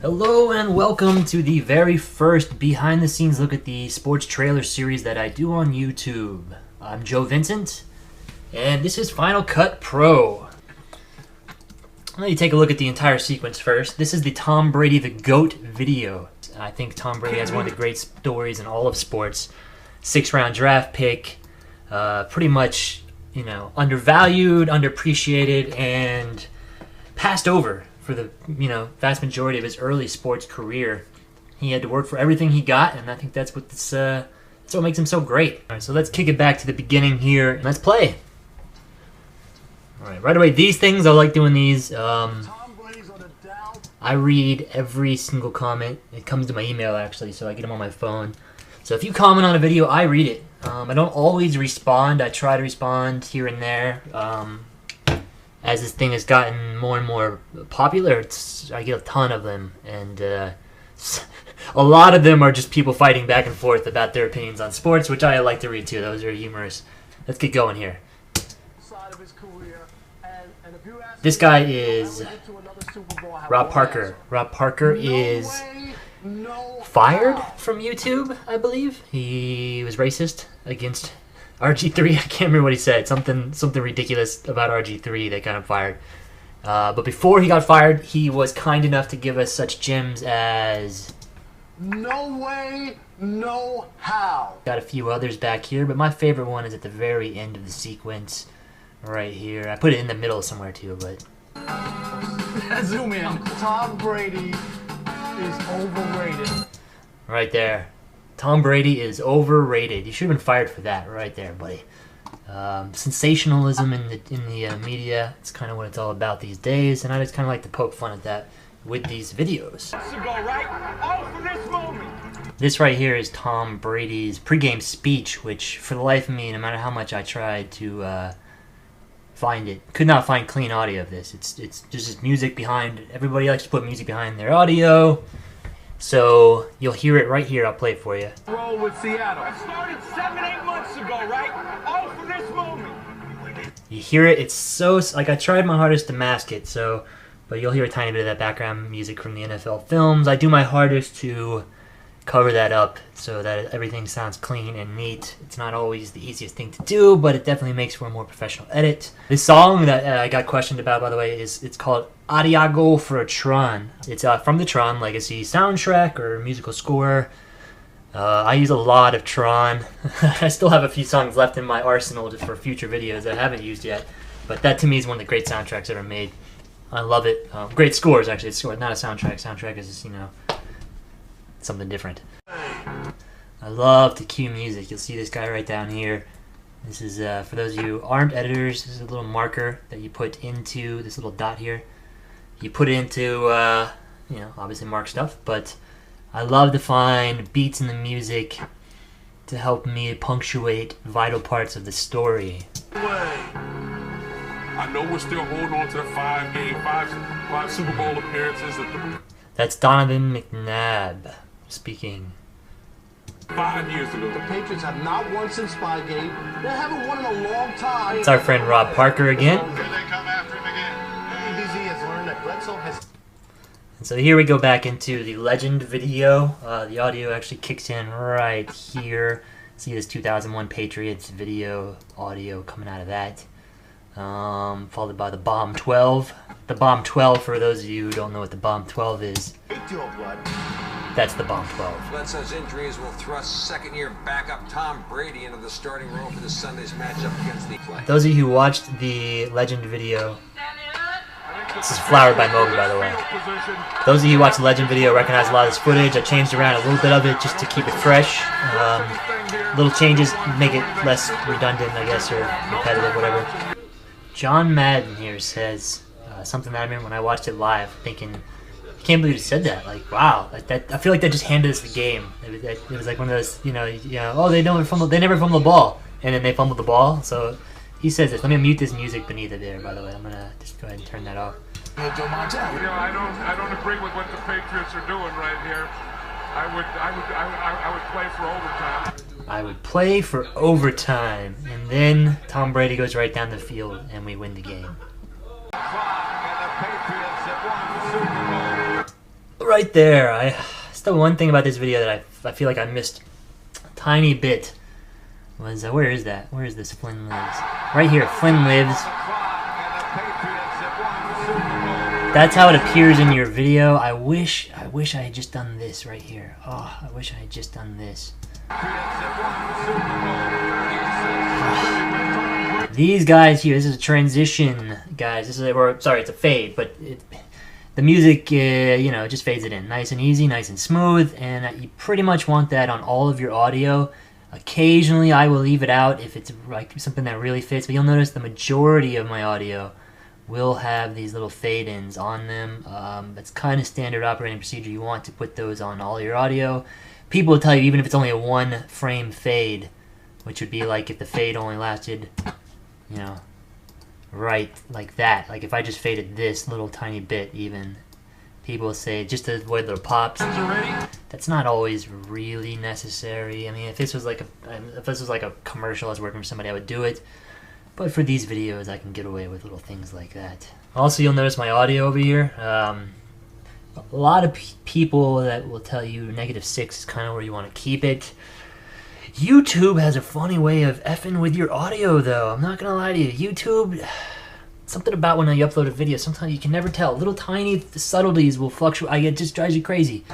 Hello and welcome to the very first behind the scenes look at the sports trailer series that I do on YouTube. I'm Vincent, and this is Final Cut Pro. Let me take a look at the entire sequence first. This is the Tom Brady the GOAT video. I think Tom Brady has one of the great stories in all of sports. 6th-round draft pick, pretty much, undervalued, underappreciated, and passed over for the vast majority of his early sports career. He had to work for everything he got, and I think that's what what makes him so great. All right, so let's kick it back to the beginning here and let's play. All right away, these things, I like doing these. I read every single comment. It comes to my email actually, so I get them on my phone. So if you comment on a video, I read it. I don't always respond. I try to respond here and there. As this thing has gotten more and more popular, I get a ton of them, and a lot of them are just people fighting back and forth about their opinions on sports, which I like to read too. Those are humorous. Let's get going here. This guy is Rob Parker. Rob Parker is fired from YouTube, I believe. He was racist against RG3. I can't remember what he said. Something ridiculous about RG3 that got him fired. But before he got fired, he was kind enough to give us such gems as "No Way, No How." Got a few others back here, but my favorite one is at the very end of the sequence, right here. I put it in the middle somewhere too, but zoom in. Tom Brady is overrated. Right there. Tom Brady is overrated. You should have been fired for that right there, buddy. Sensationalism in the media, it's kind of what it's all about these days, and I just kind of like to poke fun at that with these videos. This right here is Tom Brady's pregame speech, which for the life of me, no matter how much I tried to find it, could not find clean audio of this. It's just this music behind. Everybody likes to put music behind their audio. So you'll hear it right here. I'll play it for you. Roll with Seattle. I started 7-8 months ago, right? All for this moment. You hear it. It's so like I tried my hardest to mask it. But you'll hear a tiny bit of that background music from the NFL films. I do my hardest to cover that up so that everything sounds clean and neat. It's not always the easiest thing to do, but it definitely makes for a more professional edit. This song that I got questioned about, by the way, it's called Adiago for a Tron. It's from the Tron Legacy soundtrack or musical score. I use a lot of Tron. I still have a few songs left in my arsenal just for future videos that I haven't used yet, but that to me is one of the great soundtracks ever made. I love it. Great scores, actually. It's not a soundtrack. Soundtrack is just, something different. I love to cue music. You'll see this guy right down here. This is, for those of you who aren't editors, this is a little marker that you put into this little dot here. You put it into, obviously mark stuff, but I love to find beats in the music to help me punctuate vital parts of the story. I know we're still holding on to the five Super Bowl appearances. That's Donovan McNabb speaking. 5 years ago. The Patriots have not won since Spygate. They haven't won in a long time. It's our friend Rob Parker again. Here they come after him again. ABC has learned that Bledsoe has... And so here we go back into the Legend video. The audio actually kicks in right here. See this 2001 Patriots video audio coming out of that. Followed by the Bomb 12. The Bomb 12, for those of you who don't know what the Bomb 12 is, that's the Bomb 12. Bledsoe's injuries will thrust second-year backup Tom Brady into the starting role for this Sunday's matchup against the play. Those of you who watched the Legend video, this is flowered by Moby, by the way. Those of you who watched the Legend video recognize a lot of this footage. I changed around a little bit of it just to keep it fresh. Little changes make it less redundant, I guess, or repetitive, whatever. John Madden here says something that I remember when I watched it live, thinking, I can't believe he said that. Like, wow, like that. I feel like that just handed us the game. It was like one of those, oh, they never fumbled the ball, and then they fumbled the ball. So he says this. Let me mute this music beneath it there. By the way, I'm gonna just go ahead and turn that off. I don't agree with what the Patriots are doing right here. I would play for overtime. I would play for overtime, and then Tom Brady goes right down the field, and we win the game. right there. It's the one thing about this video that I feel like I missed a tiny bit. Was where is that? Where is this? Flynn lives. Right here. Flynn lives. That's how it appears in your video. I wish I had just done this right here. Oh, I wish I had just done this. These guys here. This is a transition, guys. This is sorry, it's a fade, but the music, you know, it just fades it in, nice and easy, nice and smooth, and you pretty much want that on all of your audio. Occasionally, I will leave it out if it's like something that really fits, but you'll notice the majority of my audio will have these little fade-ins on them. That's kind of standard operating procedure. You want to put those on all your audio. People will tell you even if it's only a 1-frame fade, which would be like if the fade only lasted, you know, right like that. Like if I just faded this little tiny bit even, people will say just to avoid little pops. That's not always really necessary. I mean, if this was like a commercial I was working for somebody, I would do it. But for these videos, I can get away with little things like that. Also, you'll notice my audio over here. A lot of people that will tell you -6 is kind of where you want to keep it. YouTube has a funny way of effing with your audio, though. I'm not going to lie to you. YouTube, something about when you upload a video, sometimes you can never tell. Little tiny subtleties will fluctuate. It just drives you crazy.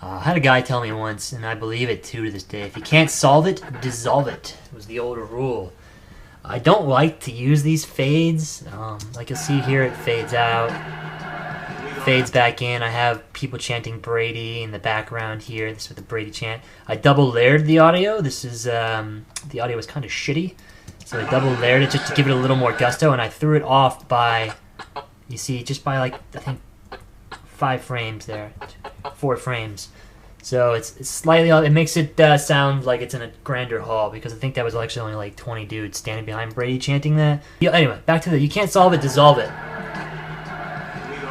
I had a guy tell me once, and I believe it too to this day, if you can't solve it, dissolve it. It was the old rule. I don't like to use these fades. Like you'll see here, it fades out, fades back in. I have people chanting Brady in the background here. This is with the Brady chant. I double layered the audio. This is the audio was kind of shitty, so I double layered it just to give it a little more gusto, and I threw it off by, you see, just by like I think 5 frames there, 4 frames. So it's slightly, it makes it sound like it's in a grander hall, because I think that was actually only like 20 dudes standing behind Brady chanting that. Yeah, anyway, back to you can't solve it, dissolve it.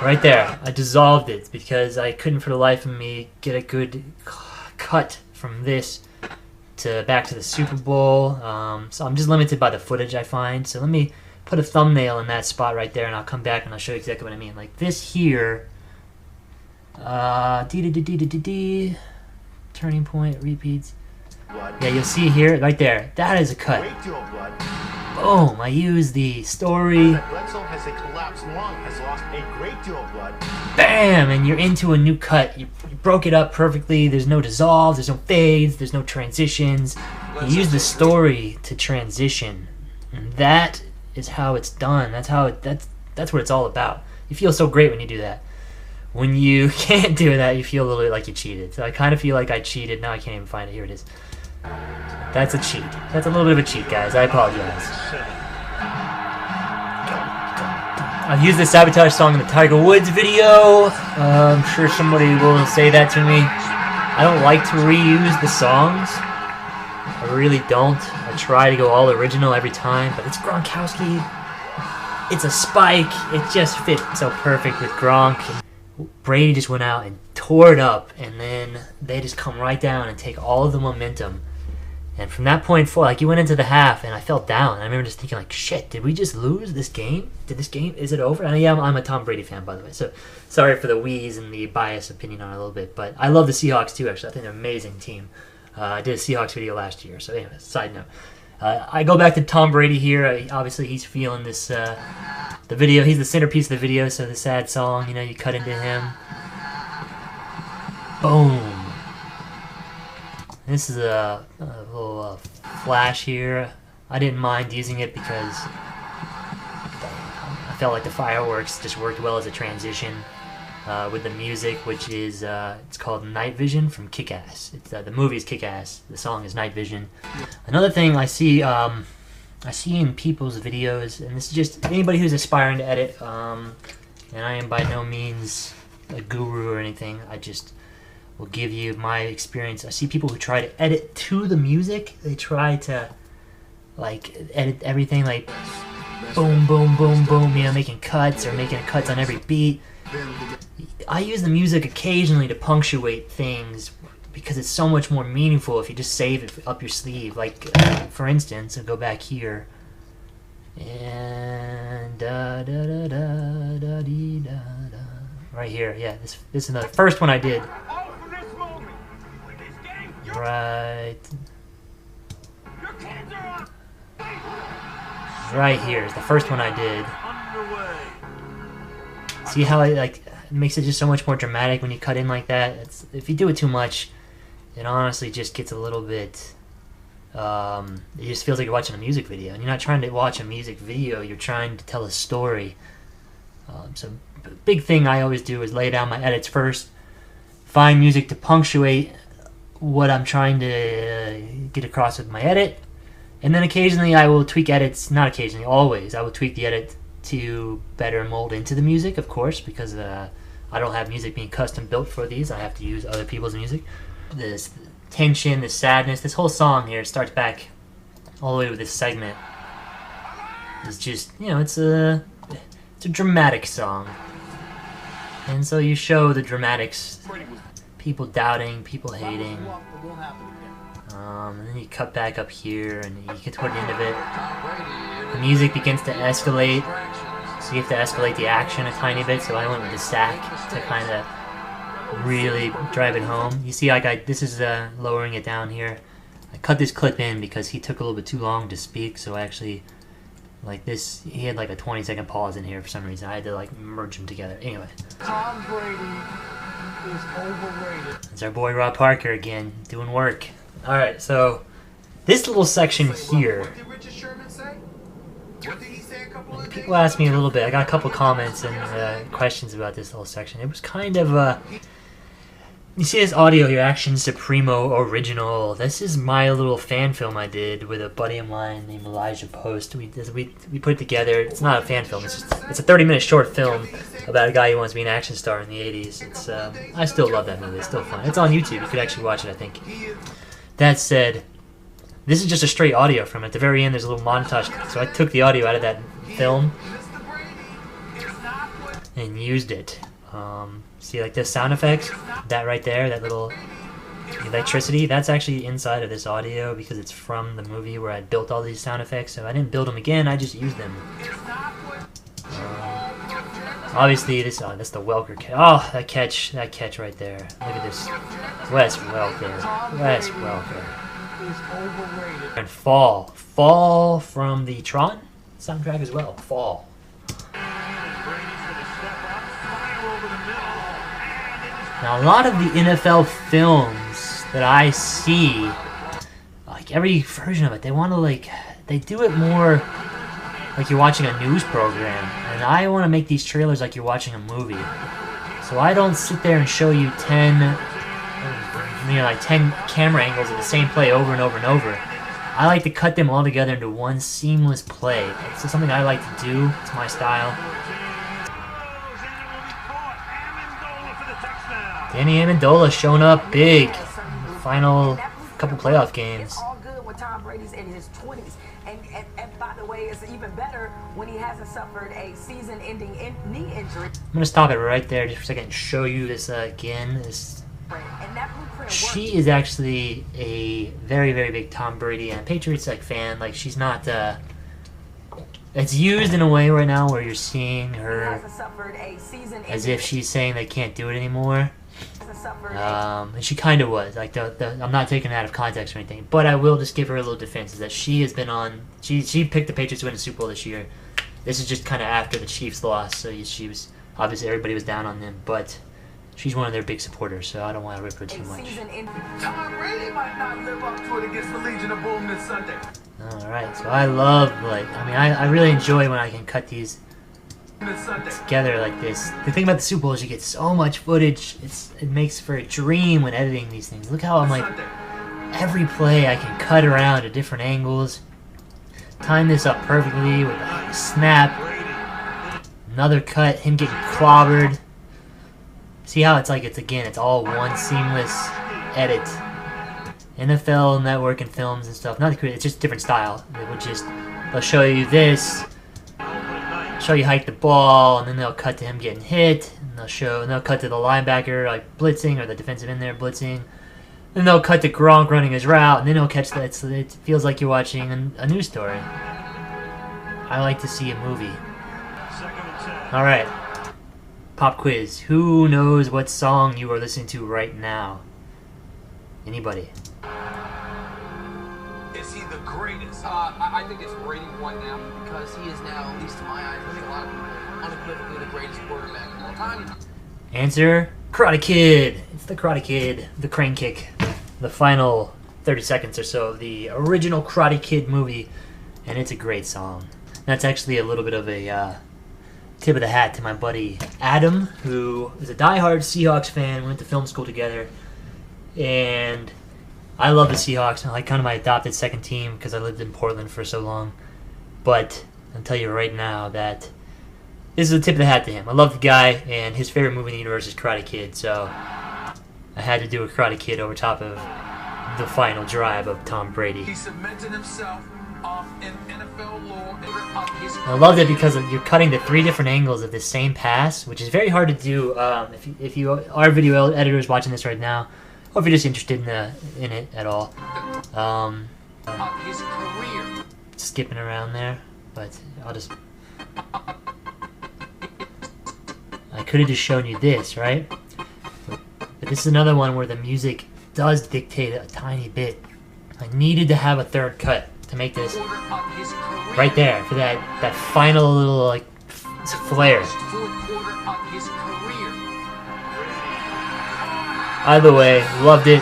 Right there, I dissolved it because I couldn't for the life of me get a good cut from this to back to the Super Bowl. So I'm just limited by the footage I find. So let me put a thumbnail in that spot right there, and I'll come back and I'll show you exactly what I mean. Like this here. Turning point, repeats. Yeah, you'll see here, right there. That is a cut. Boom! I use the story. Bam! And you're into a new cut. You broke it up perfectly. There's no dissolve. There's no fades. There's no transitions. You use the story to transition, and that is how it's done. That's what it's all about. You feel so great when you do that. When you can't do that, you feel a little bit like you cheated. So I kind of feel like I cheated. Now I can't even find it. Here it is. That's a cheat. That's a little bit of a cheat, guys. I apologize. I've used the Sabotage song in the Tiger Woods video. I'm sure somebody will say that to me. I don't like to reuse the songs. I really don't. I try to go all original every time, but it's Gronkowski. It's a spike. It just fits so perfect with Gronk. Brady just went out and tore it up, and then they just come right down and take all of the momentum. And from that point forward, like you went into the half, and I felt down. I remember just thinking, like, shit, did we just lose this game? Is it over? And yeah, I'm a Tom Brady fan, by the way. So sorry for the wheeze and the biased opinion on it a little bit. But I love the Seahawks, too, actually. I think they're an amazing team. I did a Seahawks video last year. So anyway, side note. I go back to Tom Brady here. Obviously, he's feeling this, the video. He's the centerpiece of the video, so the sad song, you know, you cut into him. Boom. This is a little flash here. I didn't mind using it because I felt like the fireworks just worked well as a transition with the music, which is, it's called Night Vision from Kick-Ass. The movie is Kick-Ass. The song is Night Vision. Another thing I see in people's videos, and this is just anybody who's aspiring to edit, and I am by no means a guru or anything. I just will give you my experience. I see people who try to edit to the music. They try to like edit everything like boom, boom, boom, boom, you know, making cuts or making cuts on every beat. I use the music occasionally to punctuate things because it's so much more meaningful if you just save it up your sleeve. Like, for instance, I'll go back here and right right here. Yeah, this is the first one I did. All for this moment. This game, Right. your kids are up. Right here is the first one I did. Underway. See how it makes it just so much more dramatic when you cut in like that? If you do it too much, it honestly just gets a little bit... it just feels like you're watching a music video. And you're not trying to watch a music video, you're trying to tell a story. So big thing I always do is lay down my edits first, find music to punctuate what I'm trying to get across with my edit, and then occasionally I will tweak edits, not occasionally, always, I will tweak the edit to better mold into the music, of course, because I don't have music being custom built for these. I have to use other people's music. This tension, this sadness, this whole song here starts back all the way with this segment. It's just, you know, it's a dramatic song. And so you show the dramatics, people doubting, people hating. And then you cut back up here and you get toward the end of it. The music begins to escalate, so you have to escalate the action a tiny bit, so I went with the sack to kind of really drive it home. You see, like this is lowering it down here. I cut this clip in because he took a little bit too long to speak, so I actually, like this, he had like a 20-second pause in here for some reason. I had to like merge them together. Anyway. Tom Brady is overrated. It's our boy Rob Parker again, doing work. Alright, so this little section here, What did Richard Sherman say? What did he say a couple of days people asked me a little bit, I got a couple comments and questions about this little section. It was kind of, you see this audio here, Action Supremo Original. This is my little fan film I did with a buddy of mine named Elijah Post. We put it together. It's not a fan film, it's a 30-minute short film about a guy who wants to be an action star in the 80s. It's I still love that movie, it's still fun. It's on YouTube, you could actually watch it, I think. That said, this is just a straight audio from it. At the very end, there's a little montage. So I took the audio out of that film and used it. See, like this sound effects, that right there, that little electricity, that's actually inside of this audio because it's from the movie where I built all these sound effects. So I didn't build them again, I just used them. Obviously, that's the Welker catch. Oh, that catch right there. Look at this. Wes Welker. And Fall from the Tron soundtrack as well. Fall. Now, a lot of the NFL films that I see, like every version of it, they want to they do it more like you're watching a news program, and I want to make these trailers like you're watching a movie. So I don't sit there and show you 10 camera angles of the same play over and over and over. I like to cut them all together into one seamless play. It's just something I like to do. It's my style. Danny Amendola showing up big in the final couple playoff games. It's all good when Tom Brady's in his 20s. And by the way, it's even better when he hasn't suffered a season-ending knee injury. I'm going to stop it right there just for a second and show you this again. And that blueprint She is actually a very, very big Tom Brady and Patriots fan. Like, she's not... it's used in a way right now where you're seeing her as if she's saying they can't do it anymore. And she kind of was. Like, I'm not taking it out of context or anything, but I will just give her a little defense. Is that she has been on... She picked the Patriots to win the Super Bowl this year. This is just kind of after the Chiefs lost, so she was... Obviously, everybody was down on them, but she's one of their big supporters, so I don't want to rip her too much. Tom Brady might not live up to it against the Legion of Boom this Sunday. Alright, so I love, I really enjoy when I can cut these together like this. The thing about the Super Bowl is you get so much footage. It makes for a dream when editing these things. Look how I'm every play I can cut around at different angles. Time this up perfectly with a snap. Another cut, him getting clobbered. See how it's all one seamless edit. NFL Network and films and stuff. It's just different style. They'll show you this, show you hike the ball, and then they'll cut to him getting hit, and they'll cut to the linebacker blitzing, or the defensive end there blitzing. Then they'll cut to Gronk running his route, and then he'll catch that. So it feels like you're watching a news story. I like to see a movie. All right, Pop quiz. Who knows what song you are listening to right now? Anybody? Is he the greatest? I think it's Brady won now because he is now, at least to my eyes, I think a lot of people, unequivocally the greatest quarterback of all time. Answer: Karate Kid. It's the Karate Kid, the crane kick, the final 30 seconds or so of the original Karate Kid movie, and it's a great song. That's actually a little bit of a tip of the hat to my buddy Adam, who is a diehard Seahawks fan. We went to film school together, and I love the Seahawks. I like kind of my adopted second team because I lived in Portland for so long. But I'll tell you right now that this is a tip of the hat to him. I love the guy, and his favorite movie in the universe is Karate Kid, so I had to do a Karate Kid over top of the final drive of Tom Brady. He cemented himself in NFL lore. I loved it because you're cutting to 3 different angles of the same pass, which is very hard to do if you are video editors watching this right now, or if you're just interested in it at all. His career. Skipping around there, but I'll just... I could have just shown you this, right? But this is another one where the music does dictate a tiny bit. I needed to have a third cut to make this right there for that final little like flare. Either way, loved it.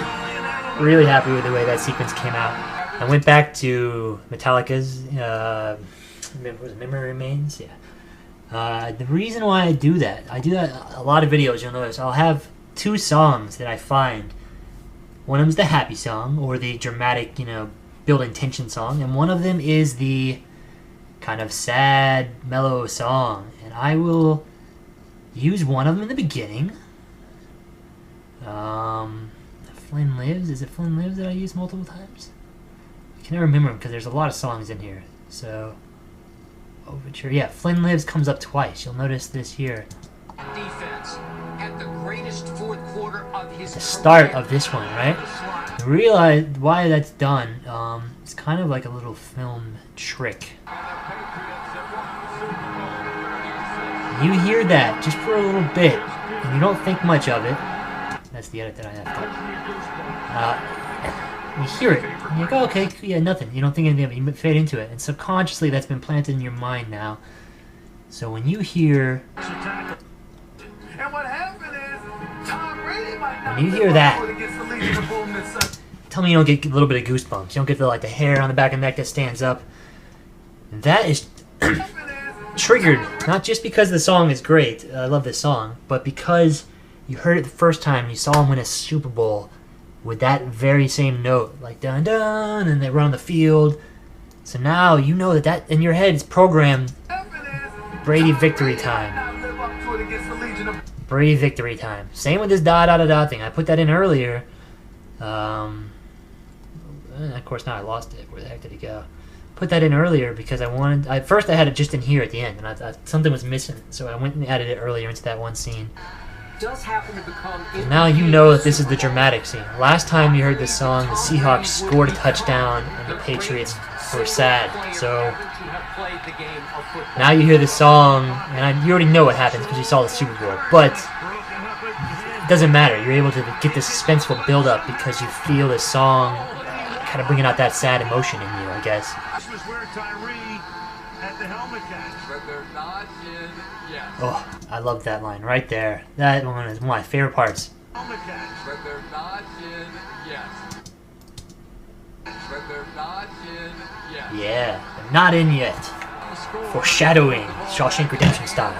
Really happy with the way that sequence came out. I went back to Metallica's was it Memory Remains? Yeah. The reason why I do that a lot of videos, you'll notice I'll have 2 songs that I find. One of them is the happy song, or the dramatic, building tension song, and one of them is the kind of sad, mellow song. And I will use one of them in the beginning. Flynn Lives? Is it Flynn Lives that I use multiple times? I can never remember because there's a lot of songs in here. So, Overture. Yeah, Flynn Lives comes up twice. You'll notice this here. Defense at the greatest fourth quarter of his The start of this one, right? You realize why that's done. It's kind of like a little film trick. You hear that just for a little bit, and you don't think much of it. That's the edit that I have to. You hear it, and you go, okay, yeah, nothing. You don't think anything of it. You fade into it, and subconsciously that's been planted in your mind now. So when you hear... And what happened is, Tom Brady might not when you hear that, that, tell me you don't get a little bit of goosebumps. You don't get the hair on the back of the neck that stands up. That is triggered, not just because the song is great, I love this song, but because you heard it the first time, you saw him win a Super Bowl with that very same note, like dun dun, and they run on the field. So now you know that in your head is programmed Brady victory time. Brady victory time. Same with this da da da da thing. I put that in earlier. Of course now I lost it. Where the heck did it go? Put that in earlier because I wanted... At first I had it just in here at the end, and I thought something was missing, so I went and added it earlier into that one scene. Does happen to become... And now you know that this is the dramatic scene. Last time you heard this song, the Seahawks scored a touchdown, and the Patriots were sad. So now you hear the song, and you already know what happens because you saw the Super Bowl. But it doesn't matter. You're able to get this suspenseful build-up because you feel the song kind of bringing out that sad emotion in you, I guess. Oh, I love that line right there. That one is one of my favorite parts. But they're not in yet. But they're not in yet. Yeah, they're not in yet. Foreshadowing, Shawshank Redemption style.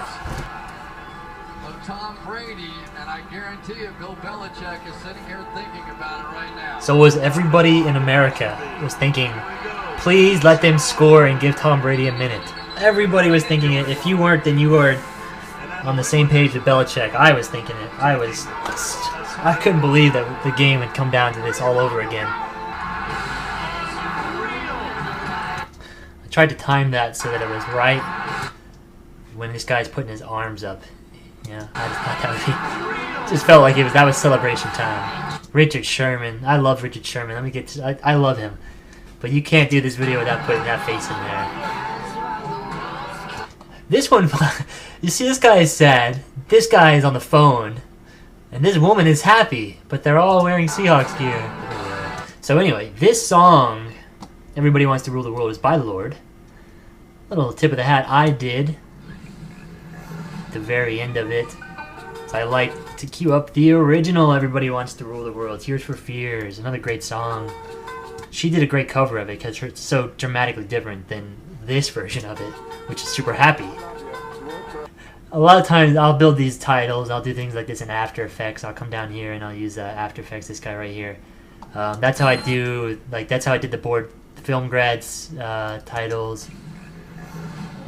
Tom Brady, and I guarantee you Bill Belichick is sitting here thinking about it right now. So was everybody in America was thinking, please let them score and give Tom Brady a minute. Everybody was thinking it. If you weren't, then you were on the same page with Belichick. I was thinking it. I couldn't believe that the game had come down to this all over again. I tried to time that so that it was right when this guy's putting his arms up. Yeah, I just thought that would be... Just felt like that was celebration time. Richard Sherman. I love Richard Sherman. Let me get to, I love him. But you can't do this video without putting that face in there. This one, you see this guy is sad. this guy is on the phone, and this woman is happy, but they're all wearing Seahawks gear. So anyway, this song, Everybody Wants to Rule the World, is by the Lord. Little tip of the hat I did at the very end of it. So I like to cue up the original Everybody Wants to Rule the World. Tears for Fears, another great song. She did a great cover of it because it's so dramatically different than this version of it, which is super happy. A lot of times I'll build these titles, I'll do things like this in After Effects. I'll come down here and I'll use After Effects, this guy right here. That's how I do, that's how I did the board film grads titles.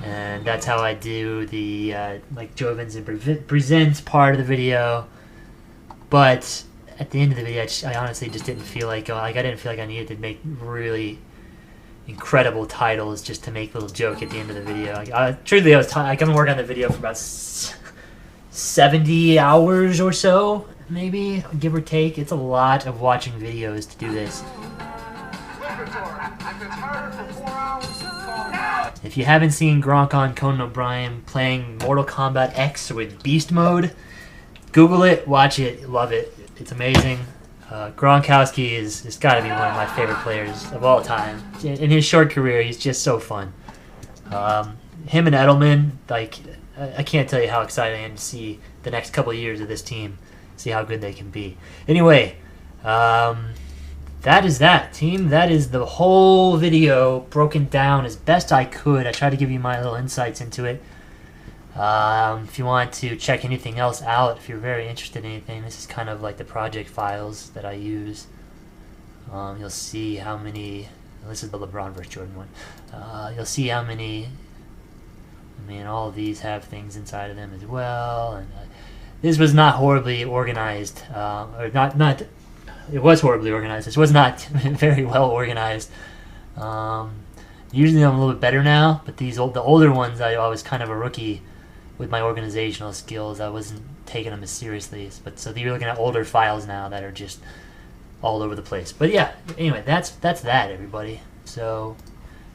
And that's how I do the Joe Vincent Presents part of the video. But at the end of the video, I honestly just didn't feel like I didn't feel like I needed to make really incredible titles just to make a little joke at the end of the video. Truly, I can work on the video for about 70 hours or so, maybe, give or take. It's a lot of watching videos to do this. If you haven't seen Gronk on Conan O'Brien playing Mortal Kombat X with Beast Mode, Google it, watch it, love it. It's amazing. Gronkowski is got to be one of my favorite players of all time. In his short career, he's just so fun. Him and Edelman, I can't tell you how excited I am to see the next couple of years of this team, see how good they can be. Anyway, that is that, team. That is the whole video broken down as best I could. I tried to give you my little insights into it. If you want to check anything else out, if you're very interested in anything, this is kind of like the project files that I use. You'll see how many, this is the LeBron vs. Jordan one. You'll see how many, all of these have things inside of them as well. And this was not horribly organized, it was horribly organized. This was not very well organized. Usually I'm a little bit better now, but the older ones, I was kind of a rookie with my organizational skills. I wasn't taking them as seriously. So you're looking at older files now that are just all over the place. But yeah, anyway, that's that, everybody. So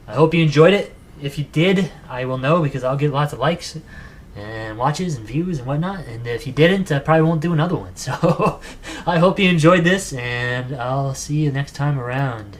I hope you enjoyed it. If you did, I will know because I'll get lots of likes and watches and views and whatnot. And if you didn't, I probably won't do another one. So I hope you enjoyed this, and I'll see you next time around.